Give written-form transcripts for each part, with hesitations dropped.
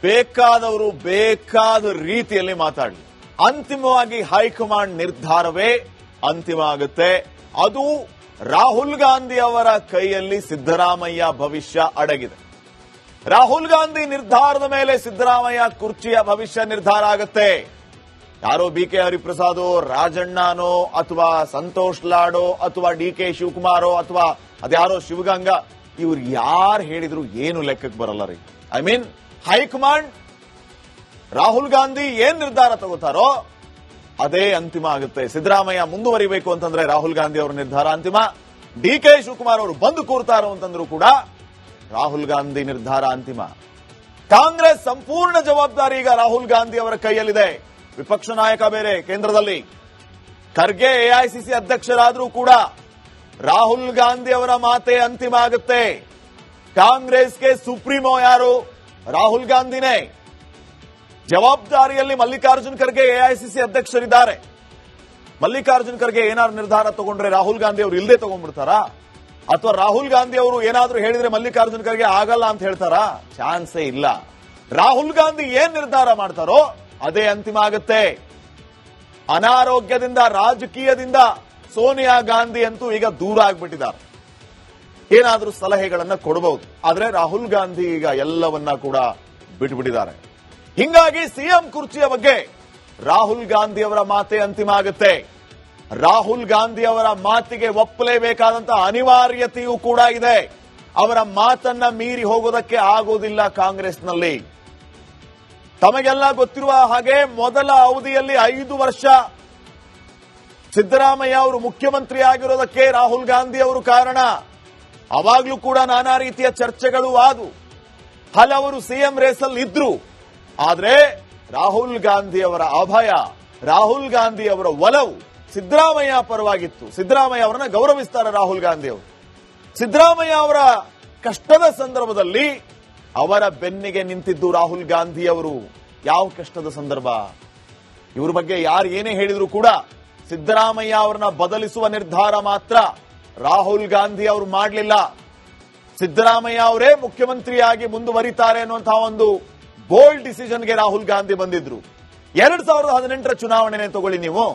ಬೇಕಾದವರು ಬೇಕಾದ ರೀತಿಯಲ್ಲಿ ಮಾತಾಡಲಿ, ಅಂತಿಮವಾಗಿ ಹೈಕಮಾಂಡ್ ನಿರ್ಧಾರವೇ ಅಂತಿಮ ಆಗುತ್ತೆ. ಅದು ರಾಹುಲ್ ಗಾಂಧಿ ಅವರ ಕೈಯಲ್ಲಿ ಸಿದ್ದರಾಮಯ್ಯ ಭವಿಷ್ಯ ಅಡಗಿದೆ. ರಾಹುಲ್ ಗಾಂಧಿ ನಿರ್ಧಾರದ ಮೇಲೆ ಸಿದ್ದರಾಮಯ್ಯ ಕುರ್ಚಿಯ ಭವಿಷ್ಯ ನಿರ್ಧಾರ ಆಗುತ್ತೆ. ಯಾರೋ BK ಹರಿಪ್ರಸಾದೋ, ರಾಜಣ್ಣನೋ, ಅಥವಾ ಸಂತೋಷ್ ಲಾಡೋ, ಅಥವಾ DK ಶಿವಕುಮಾರೋ, ಅಥವಾ ಅದ್ಯಾರೋ ಶಿವಗಂಗಾ, ಇವ್ರು ಯಾರು ಹೇಳಿದ್ರು ಏನು ಲೆಕ್ಕಕ್ಕೆ ಬರಲ್ಲ ರೀ. I mean high command Rahul Gandhi ಏನ್ ನಿರ್ಧಾರ ತಗೋತಾರೋ ಅದೇ ಅಂತಿಮ ಆಗುತ್ತೆ. ಸಿದ್ದರಾಮಯ್ಯ ಮುಂದುವರಿಬೇಕು ಅಂತಂದ್ರೆ ರಾಹುಲ್ ಗಾಂಧಿ ಅವರ ನಿರ್ಧಾರ ಅಂತಿಮ. DK ಶಿವಕುಮಾರ್ ಅವರು ಬಂದು ಕೂರ್ತಾರೋ ಅಂತಂದ್ರೂ ಕೂಡ ರಾಹುಲ್ ಗಾಂಧಿ ನಿರ್ಧಾರ ಅಂತಿಮ. ಕಾಂಗ್ರೆಸ್ ಸಂಪೂರ್ಣ ಜವಾಬ್ದಾರಿ ಈಗ ರಾಹುಲ್ ಗಾಂಧಿ ಅವರ ಕೈಯಲ್ಲಿದೆ. ವಿಪಕ್ಷ ನಾಯಕ ಬೇರೆ ಕೇಂದ್ರದಲ್ಲಿ, ಖರ್ಗೆ AICC ಅಧ್ಯಕ್ಷರಾದ್ರೂ ಕೂಡ ರಾಹುಲ್ ಗಾಂಧಿ ಅವರ ಮಾತೆ ಅಂತಿಮ ಆಗುತ್ತೆ. ಕಾಂಗ್ರೆಸ್ಗೆ ಸುಪ್ರೀಮೋ ಯಾರು? ರಾಹುಲ್ ಗಾಂಧಿನೇ. ಜವಾಬ್ದಾರಿಯಲ್ಲಿ ಮಲ್ಲಿಕಾರ್ಜುನ್ ಖರ್ಗೆ AICC ಅಧ್ಯಕ್ಷರಿದ್ದಾರೆ. ಮಲ್ಲಿಕಾರ್ಜುನ್ ಖರ್ಗೆ ಏನಾದ್ರು ನಿರ್ಧಾರ ತಗೊಂಡ್ರೆ ರಾಹುಲ್ ಗಾಂಧಿ ಅವರು ಇಲ್ಲದೆ ತಗೊಂಡ್ಬಿಡ್ತಾರಾ? ಅಥವಾ ರಾಹುಲ್ ಗಾಂಧಿ ಅವರು ಏನಾದ್ರೂ ಹೇಳಿದ್ರೆ ಮಲ್ಲಿಕಾರ್ಜುನ್ ಖರ್ಗೆ ಆಗಲ್ಲ ಅಂತ ಹೇಳ್ತಾರಾ? ಚಾನ್ಸೇ ಇಲ್ಲ. ರಾಹುಲ್ ಗಾಂಧಿ ಏನ್ ನಿರ್ಧಾರ ಮಾಡ್ತಾರೋ ಅದೇ ಅಂತಿಮ ಆಗುತ್ತೆ. ಅನಾರೋಗ್ಯದಿಂದ, ರಾಜಕೀಯದಿಂದ ಸೋನಿಯಾ ಗಾಂಧಿ ಅಂತೂ ಈಗ ದೂರ ಆಗ್ಬಿಟ್ಟಿದ್ದಾರೆ. ಏನಾದ್ರೂ ಸಲಹೆಗಳನ್ನ ಕೊಡಬಹುದು, ಆದ್ರೆ ರಾಹುಲ್ ಗಾಂಧಿ ಈಗ ಎಲ್ಲವನ್ನ ಕೂಡ ಬಿಟ್ಟುಬಿಟ್ಟಿದ್ದಾರೆ. ಹಿಂಗಾಗಿ ಸಿಎಂ ಕುರ್ಚಿಯ ಬಗ್ಗೆ ರಾಹುಲ್ ಗಾಂಧಿ ಅವರ ಮಾತೆ ಅಂತಿಮ ಆಗುತ್ತೆ. ರಾಹುಲ್ ಗಾಂಧಿ ಅವರ ಮಾತಿಗೆ ಒಪ್ಪಲೇಬೇಕಾದಂತಹ ಅನಿವಾರ್ಯತೆಯೂ ಕೂಡ ಇದೆ. ಅವರ ಮಾತನ್ನ ಮೀರಿ ಹೋಗೋದಕ್ಕೆ ಆಗೋದಿಲ್ಲ ಕಾಂಗ್ರೆಸ್ನಲ್ಲಿ. ತಮಗೆಲ್ಲ ಗೊತ್ತಿರುವ ಹಾಗೆ ಮೊದಲ ಅವಧಿಯಲ್ಲಿ 5 ವರ್ಷ ಸಿದ್ದರಾಮಯ್ಯ ಅವರು ಮುಖ್ಯಮಂತ್ರಿ ಆಗಿರೋದಕ್ಕೆ ರಾಹುಲ್ ಗಾಂಧಿ ಅವರು ಕಾರಣ. ಅವಾಗ್ಲೂ ಕೂಡ ನಾನಾ ರೀತಿಯ ಚರ್ಚೆಗಳು ಆದವು. ಹಲವರು ಸಿಎಂ ರೇಸಲ್ಲಿ ಇದ್ರು. ಆದ್ರೆ ರಾಹುಲ್ ಗಾಂಧಿ ಅವರ ಅಭಯ, ರಾಹುಲ್ ಗಾಂಧಿ ಅವರ ಒಲವು ಸಿದ್ದರಾಮಯ್ಯ ಪರವಾಗಿತ್ತು. ಸಿದ್ದರಾಮಯ್ಯ ಅವರನ್ನ ಗೌರವಿಸ್ತಾರೆ ರಾಹುಲ್ ಗಾಂಧಿ ಅವರು. ಸಿದ್ದರಾಮಯ್ಯ ಅವರ ಕಷ್ಟದ ಸಂದರ್ಭದಲ್ಲಿ ಅವರ ಬೆನ್ನಿಗೆ ನಿಂತಿದ್ದು ರಾಹುಲ್ ಗಾಂಧಿ ಅವರು. ಯಾವ ಕಷ್ಟದ ಸಂದರ್ಭ? ಇವ್ರ ಬಗ್ಗೆ ಯಾರು ಏನೇ ಹೇಳಿದ್ರು ಕೂಡ ಸಿದ್ದರಾಮಯ್ಯ ಅವರನ್ನ ಬದಲಿಸುವ ನಿರ್ಧಾರ ಮಾತ್ರ ರಾಹುಲ್ ಗಾಂಧಿ ಅವರು ಮಾಡಲಿಲ್ಲ. ಸಿದ್ದರಾಮಯ್ಯ ಅವರೇ ಮುಖ್ಯಮಂತ್ರಿಯಾಗಿ ಮುಂದುವರಿತಾರೆ ಅನ್ನುವಂತಹ ಒಂದು ಬೋಲ್ಡ್ ಡಿಸಿಷನ್ಗೆ ರಾಹುಲ್ ಗಾಂಧಿ ಬಂದಿದ್ರು. 2018ರ ಚುನಾವಣೆನೇ ತಗೊಳ್ಳಿ ನೀವು.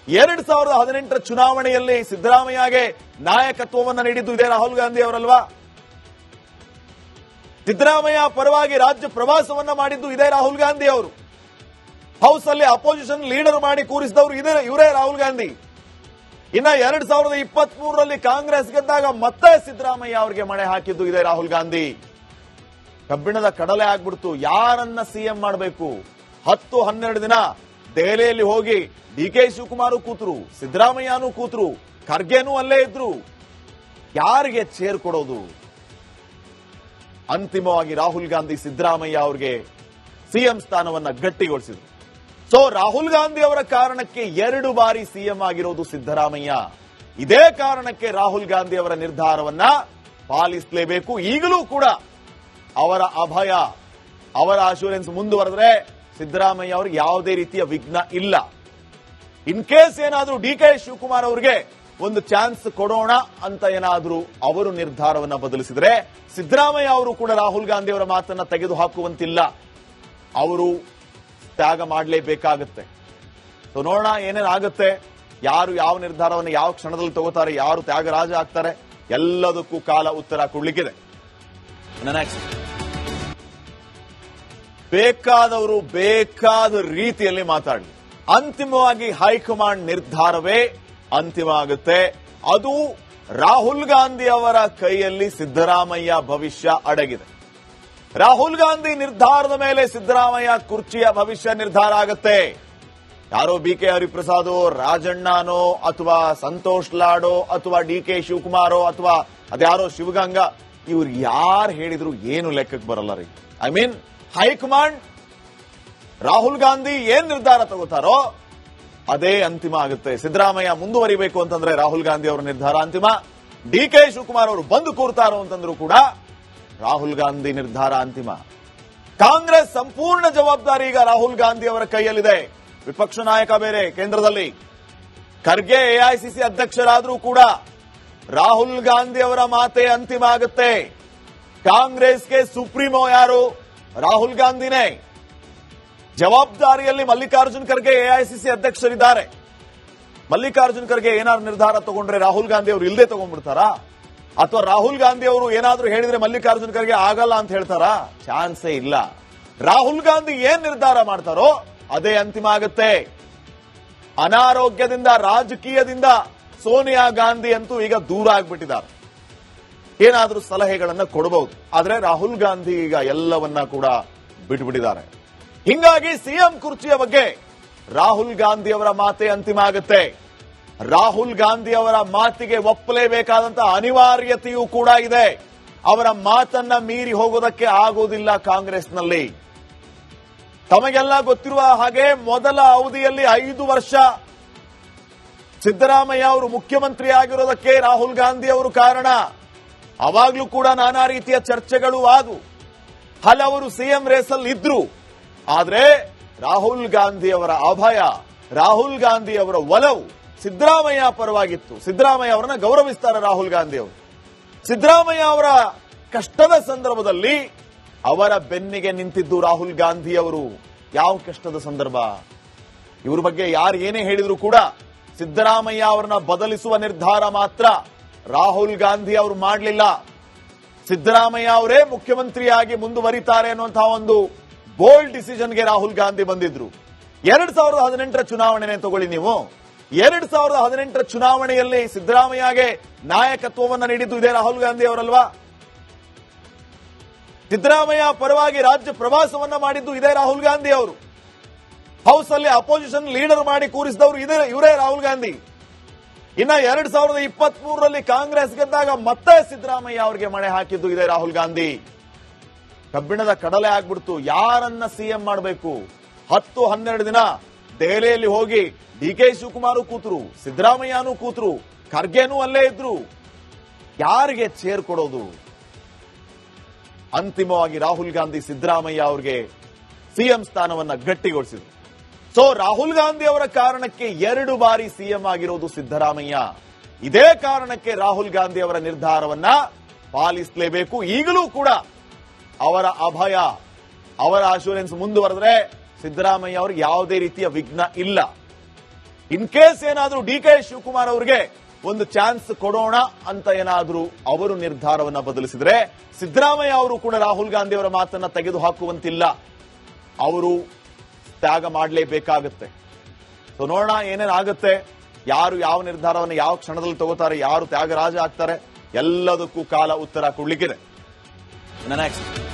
2018ರ ಚುನಾವಣೆಯಲ್ಲಿ ಸಿದ್ದರಾಮಯ್ಯಗೆ ನಾಯಕತ್ವವನ್ನು ನೀಡಿದ್ದು ಇದೇ ರಾಹುಲ್ ಗಾಂಧಿ ಅವರಲ್ವಾ? ಸಿದ್ದರಾಮಯ್ಯ ಪರವಾಗಿ ರಾಜ್ಯ ಪ್ರವಾಸವನ್ನ ಮಾಡಿದ್ದು ಇದೇ ರಾಹುಲ್ ಗಾಂಧಿ ಅವರು. ಹೌಸ್ ಅಲ್ಲಿ ಅಪೋಸಿಷನ್ ಲೀಡರ್ ಮಾಡಿ ಕೂರಿಸಿದವರು ಇವರೇ ರಾಹುಲ್ ಗಾಂಧಿ. ಇನ್ನ 2023ರಲ್ಲಿ ಕಾಂಗ್ರೆಸ್ ಗೆದ್ದಾಗ ಮತ್ತೆ ಸಿದ್ದರಾಮಯ್ಯ ಅವರಿಗೆ ಮಣೆ ಹಾಕಿದ್ದು ಇದೇ ರಾಹುಲ್ ಗಾಂಧಿ. ಕಬ್ಬಿಣದ ಕಡಲೆ ಆಗ್ಬಿಡ್ತು. ಯಾರನ್ನ ಸಿಎಂ ಮಾಡಬೇಕು? 10-12 ದಿನ ದೆಹಲಿಯಲ್ಲಿ ಹೋಗಿ DK ಶಿವಕುಮಾರ್ ಕೂತರು, ಸಿದ್ದರಾಮಯ್ಯನೂ ಕೂತರು, ಖರ್ಗೆನೂ ಅಲ್ಲೇ ಇದ್ರು. ಯಾರಿಗೆ ಚೇರ್ ಕೊಡೋದು? ಅಂತಿಮವಾಗಿ ರಾಹುಲ್ ಗಾಂಧಿ ಸಿದ್ದರಾಮಯ್ಯ ಅವರಿಗೆ ಸಿಎಂ ಸ್ಥಾನವನ್ನ ಗಟ್ಟಿಗೊಳಿಸಿದ್ರು. ಸೊ ರಾಹುಲ್ ಗಾಂಧಿ ಅವರ ಕಾರಣಕ್ಕೆ 2 ಬಾರಿ ಸಿಎಂ ಆಗಿರೋದು ಸಿದ್ದರಾಮಯ್ಯ. ಇದೇ ಕಾರಣಕ್ಕೆ ರಾಹುಲ್ ಗಾಂಧಿ ಅವರ ನಿರ್ಧಾರವನ್ನ ಪಾಲಿಸಲೇಬೇಕು. ಈಗಲೂ ಕೂಡ ಅವರ ಅಭಯ, ಅವರ ಅಶ್ಯೂರೆನ್ಸ್ ಮುಂದುವರೆದ್ರೆ ಸಿದ್ದರಾಮಯ್ಯ ಅವರಿಗೆ ಯಾವುದೇ ರೀತಿಯ ವಿಘ್ನ ಇಲ್ಲ. ಇನ್ ಕೇಸ್ ಏನಾದ್ರೂ DK ಶಿವಕುಮಾರ್ ಅವರಿಗೆ ಒಂದು ಚಾನ್ಸ್ ಕೊಡೋಣ ಅಂತ ಏನಾದ್ರೂ ಅವರು ನಿರ್ಧಾರವನ್ನ ಬದಲಿಸಿದ್ರೆ ಸಿದ್ದರಾಮಯ್ಯ ಅವರು ಕೂಡ ರಾಹುಲ್ ಗಾಂಧಿ ಅವರ ಮಾತನ್ನ ತೆಗೆದು ಹಾಕುವಂತಿಲ್ಲ. ಅವರು ತ್ಯಾಗ ಮಾಡಲೇಬೇಕಾಗತ್ತೆ. ಸೊ ನೋಡೋಣ ಏನೇನಾಗುತ್ತೆ, ಯಾರು ಯಾವ ನಿರ್ಧಾರವನ್ನು ಯಾವ ಕ್ಷಣದಲ್ಲಿ ತಗೋತಾರೆ, ಯಾರು ತ್ಯಾಗರಾಜ ಆಗ್ತಾರೆ, ಎಲ್ಲದಕ್ಕೂ ಕಾಲ ಉತ್ತರ ಕೊಡ್ಲಿಕ್ಕಿದೆ. ಬೇಕಾದವರು ಬೇಕಾದ ರೀತಿಯಲ್ಲಿ ಮಾತಾಡಲಿ, ಅಂತಿಮವಾಗಿ ಹೈಕಮಾಂಡ್ ನಿರ್ಧಾರವೇ ಅಂತಿಮ ಆಗುತ್ತೆ. ಅದು ರಾಹುಲ್ ಗಾಂಧಿ ಅವರ ಕೈಯಲ್ಲಿ ಸಿದ್ದರಾಮಯ್ಯ ಭವಿಷ್ಯ ಅಡಗಿದೆ. ರಾಹುಲ್ ಗಾಂಧಿ ನಿರ್ಧಾರದ ಮೇಲೆ ಸಿದ್ದರಾಮಯ್ಯ ಕುರ್ಚಿಯ ಭವಿಷ್ಯ ನಿರ್ಧಾರ ಆಗುತ್ತೆ. ಯಾರೋ BK ಹರಿಪ್ರಸಾದೋ, ರಾಜಣ್ಣನೋ, ಅಥವಾ ಸಂತೋಷ್ ಲಾಡೋ, ಅಥವಾ DK ಶಿವಕುಮಾರೋ, ಅಥವಾ ಅದ್ಯಾರೋ ಶಿವಗಂಗಾ, ಇವ್ರು ಯಾರು ಹೇಳಿದ್ರು ಏನು ಲೆಕ್ಕಕ್ಕೆ ಬರಲ್ಲ ರೀ. I mean high command Rahul Gandhi ಏನ್ ನಿರ್ಧಾರ ತಗೋತಾರೋ ಅದೇ ಅಂತಿಮ ಆಗುತ್ತೆ. ಸಿದ್ದರಾಮಯ್ಯ ಮುಂದುವರಿಬೇಕು ಅಂತಂದ್ರೆ ರಾಹುಲ್ ಗಾಂಧಿ ಅವರ ನಿರ್ಧಾರ ಅಂತಿಮ. DK ಶಿವಕುಮಾರ್ ಅವರು ಬಂದು ಕೂರ್ತಾರೋ ಅಂತಂದ್ರೂ ಕೂಡ ರಾಹುಲ್ ಗಾಂಧಿ ನಿರ್ಧಾರ ಅಂತಿಮ. ಕಾಂಗ್ರೆಸ್ ಸಂಪೂರ್ಣ ಜವಾಬ್ದಾರಿ ಈಗ ರಾಹುಲ್ ಗಾಂಧಿ ಅವರ ಕೈಯಲ್ಲಿದೆ. ವಿಪಕ್ಷ ನಾಯಕ ಬೇರೆ ಕೇಂದ್ರದಲ್ಲಿ, ಖರ್ಗೆ AICC ಅಧ್ಯಕ್ಷರಾದ್ರೂ ಕೂಡ ರಾಹುಲ್ ಗಾಂಧಿ ಅವರ ಮಾತೆ ಅಂತಿಮ ಆಗುತ್ತೆ. ಕಾಂಗ್ರೆಸ್ಗೆ ಸುಪ್ರೀಮೋ ಯಾರು? ರಾಹುಲ್ ಗಾಂಧಿನೇ. ಜವಾಬ್ದಾರಿಯಲ್ಲಿ ಮಲ್ಲಿಕಾರ್ಜುನ್ ಖರ್ಗೆ ಎಐಸಿಸಿ ಅಧ್ಯಕ್ಷರಿದ್ದಾರೆ. ಮಲ್ಲಿಕಾರ್ಜುನ್ ಖರ್ಗೆ ಏನಾದ್ರು ನಿರ್ಧಾರ ತಗೊಂಡ್ರೆ ರಾಹುಲ್ ಗಾಂಧಿ ಅವರು ಇಲ್ಲದೆ ತಗೊಂಡ್ಬಿಡ್ತಾರಾ? ಅಥವಾ ರಾಹುಲ್ ಗಾಂಧಿ ಅವರು ಏನಾದ್ರೂ ಹೇಳಿದ್ರೆ ಮಲ್ಲಿಕಾರ್ಜುನ್ ಖರ್ಗೆ ಆಗಲ್ಲ ಅಂತ ಹೇಳ್ತಾರಾ? ಚಾನ್ಸೇ ಇಲ್ಲ. ರಾಹುಲ್ ಗಾಂಧಿ ಏನ್ ನಿರ್ಧಾರ ಮಾಡ್ತಾರೋ ಅದೇ ಅಂತಿಮ ಆಗುತ್ತೆ. ಅನಾರೋಗ್ಯದಿಂದ, ರಾಜಕೀಯದಿಂದ ಸೋನಿಯಾ ಗಾಂಧಿ ಅಂತೂ ಈಗ ದೂರ ಆಗ್ಬಿಟ್ಟಿದ್ದಾರೆ. ಏನಾದ್ರೂ ಸಲಹೆಗಳನ್ನ ಕೊಡಬಹುದು, ಆದ್ರೆ ರಾಹುಲ್ ಗಾಂಧಿ ಈಗ ಎಲ್ಲವನ್ನ ಕೂಡ ಬಿಟ್ಬಿಟ್ಟಿದ್ದಾರೆ. ಹಿಂಗಾಗಿ ಸಿಎಂ ಕುರ್ಚಿಯ ಬಗ್ಗೆ ರಾಹುಲ್ ಗಾಂಧಿ ಅವರ ಮಾತೇ ಅಂತಿಮ ಆಗುತ್ತೆ. ರಾಹುಲ್ ಗಾಂಧಿ ಅವರ ಮಾತಿಗೆ ಒಪ್ಪಲೇಬೇಕಾದಂತಹ ಅನಿವಾರ್ಯತೆಯೂ ಕೂಡ ಇದೆ. ಅವರ ಮಾತನ್ನ ಮೀರಿ ಹೋಗೋದಕ್ಕೆ ಆಗೋದಿಲ್ಲ ಕಾಂಗ್ರೆಸ್ನಲ್ಲಿ. ತಮಗೆಲ್ಲ ಗೊತ್ತಿರುವ ಹಾಗೆ ಮೊದಲ ಅವಧಿಯಲ್ಲಿ 5 ವರ್ಷ ಸಿದ್ದರಾಮಯ್ಯ ಅವರು ಮುಖ್ಯಮಂತ್ರಿ ಆಗಿರೋದಕ್ಕೆ ರಾಹುಲ್ ಗಾಂಧಿ ಅವರು ಕಾರಣ. ಅವಾಗ್ಲೂ ಕೂಡ ನಾನಾ ರೀತಿಯ ಚರ್ಚೆಗಳು ಆದವು. ಹಲವರು ಸಿಎಂ ರೇಸಲ್ಲಿ ಇದ್ರು. ಆದ್ರೆ ರಾಹುಲ್ ಗಾಂಧಿ ಅವರ ಅಭಯ, ರಾಹುಲ್ ಗಾಂಧಿ ಅವರ ಒಲವು ಸಿದ್ದರಾಮಯ್ಯ ಪರವಾಗಿತ್ತು. ಸಿದ್ದರಾಮಯ್ಯ ಅವರನ್ನ ಗೌರವಿಸ್ತಾರೆ ರಾಹುಲ್ ಗಾಂಧಿ ಅವರು. ಸಿದ್ದರಾಮಯ್ಯ ಅವರ ಕಷ್ಟದ ಸಂದರ್ಭದಲ್ಲಿ ಅವರ ಬೆನ್ನಿಗೆ ನಿಂತಿದ್ದು ರಾಹುಲ್ ಗಾಂಧಿ ಅವರು. ಯಾವ ಕಷ್ಟದ ಸಂದರ್ಭ? ಇವ್ರ ಬಗ್ಗೆ ಯಾರು ಏನೇ ಹೇಳಿದ್ರು ಕೂಡ ಸಿದ್ದರಾಮಯ್ಯ ಅವರನ್ನ ಬದಲಿಸುವ ನಿರ್ಧಾರ ಮಾತ್ರ ರಾಹುಲ್ ಗಾಂಧಿ ಅವರು ಮಾಡಲಿಲ್ಲ. ಸಿದ್ದರಾಮಯ್ಯ ಅವರೇ ಮುಖ್ಯಮಂತ್ರಿಯಾಗಿ ಮುಂದುವರಿತಾರೆ ಅನ್ನುವಂತಹ ಒಂದು ಬೋಲ್ಡ್ ಡಿಸಿಷನ್ಗೆ ರಾಹುಲ್ ಗಾಂಧಿ ಬಂದಿದ್ರು. 2018ರ ಚುನಾವಣೆನೇ ತಗೊಳ್ಳಿ ನೀವು. 2018ರ ಚುನಾವಣೆಯಲ್ಲಿ ಸಿದ್ದರಾಮಯ್ಯಗೆ ನಾಯಕತ್ವವನ್ನು ನೀಡಿದ್ದು ಇದೇ ರಾಹುಲ್ ಗಾಂಧಿ ಅವರಲ್ವಾ? ಸಿದ್ದರಾಮಯ್ಯ ಪರವಾಗಿ ರಾಜ್ಯ ಪ್ರವಾಸವನ್ನ ಮಾಡಿದ್ದು ಇದೇ ರಾಹುಲ್ ಗಾಂಧಿ ಅವರು. ಹೌಸ್ ಅಲ್ಲಿ ಅಪೋಸಿಷನ್ ಲೀಡರ್ ಮಾಡಿ ಕೂರಿಸಿದವರು ಇವರೇ ರಾಹುಲ್ ಗಾಂಧಿ. ಇನ್ನ 2023ರಲ್ಲಿ ಕಾಂಗ್ರೆಸ್ ಗೆದ್ದಾಗ ಮತ್ತೆ ಸಿದ್ದರಾಮಯ್ಯ ಅವರಿಗೆ ಮಣೆ ಹಾಕಿದ್ದು ಇದೇ ರಾಹುಲ್ ಗಾಂಧಿ. ಕಬ್ಬಿಣದ ಕಡಲೆ ಆಗ್ಬಿಡ್ತು. ಯಾರನ್ನ ಸಿಎಂ ಮಾಡಬೇಕು? 10-12 ದಿನ ದೆಹಲಿಯಲ್ಲಿ ಹೋಗಿ ಡಿಕೆ ಶಿವಕುಮಾರ್ ಕೂತರು, ಸಿದ್ದರಾಮಯ್ಯನೂ ಕೂತರು, ಖರ್ಗೆನೂ ಅಲ್ಲೇ ಇದ್ರು. ಯಾರಿಗೆ ಚೇರ್ ಕೊಡೋದು? ಅಂತಿಮವಾಗಿ ರಾಹುಲ್ ಗಾಂಧಿ ಸಿದ್ದರಾಮಯ್ಯ ಅವರಿಗೆ ಸಿಎಂ ಸ್ಥಾನವನ್ನ ಗಟ್ಟಿಗೊಳಿಸಿದ್ರು. ಸೊ ರಾಹುಲ್ ಗಾಂಧಿ ಅವರ ಕಾರಣಕ್ಕೆ 2 ಬಾರಿ ಸಿಎಂ ಆಗಿರೋದು ಸಿದ್ದರಾಮಯ್ಯ. ಇದೇ ಕಾರಣಕ್ಕೆ ರಾಹುಲ್ ಗಾಂಧಿ ಅವರ ನಿರ್ಧಾರವನ್ನ ಪಾಲಿಸಲೇಬೇಕು. ಈಗಲೂ ಕೂಡ ಅವರ ಅಭಯ, ಅವರ ಅಶ್ಯೂರೆನ್ಸ್ ಮುಂದುವರೆದ್ರೆ ಸಿದ್ದರಾಮಯ್ಯ ಅವರಿಗೆ ಯಾವುದೇ ರೀತಿಯ ವಿಘ್ನ ಇಲ್ಲ. ಇನ್ ಕೇಸ್ ಏನಾದ್ರೂ ಡಿಕೆ ಶಿವಕುಮಾರ್ ಅವರಿಗೆ ಒಂದು ಚಾನ್ಸ್ ಕೊಡೋಣ ಅಂತ ಏನಾದ್ರೂ ಅವರು ನಿರ್ಧಾರವನ್ನ ಬದಲಿಸಿದ್ರೆ ಸಿದ್ದರಾಮಯ್ಯ ಅವರು ಕೂಡ ರಾಹುಲ್ ಗಾಂಧಿ ಅವರ ಮಾತನ್ನ ತೆಗೆದು ಹಾಕುವಂತಿಲ್ಲ. ಅವರು ತ್ಯಾಗ ಮಾಡಲೇಬೇಕಾಗುತ್ತೆ. ಸೊ ನೋಡೋಣ ಏನೇನಾಗುತ್ತೆ, ಯಾರು ಯಾವ ನಿರ್ಧಾರವನ್ನು ಯಾವ ಕ್ಷಣದಲ್ಲಿ ತಗೋತಾರೆ, ಯಾರು ತ್ಯಾಗರಾಜ ಆಗ್ತಾರೆ, ಎಲ್ಲದಕ್ಕೂ ಕಾಲ ಉತ್ತರ ಕೊಡ್ಲಿಕ್ಕಿದೆ. ನೆಕ್ಸ್ಟ್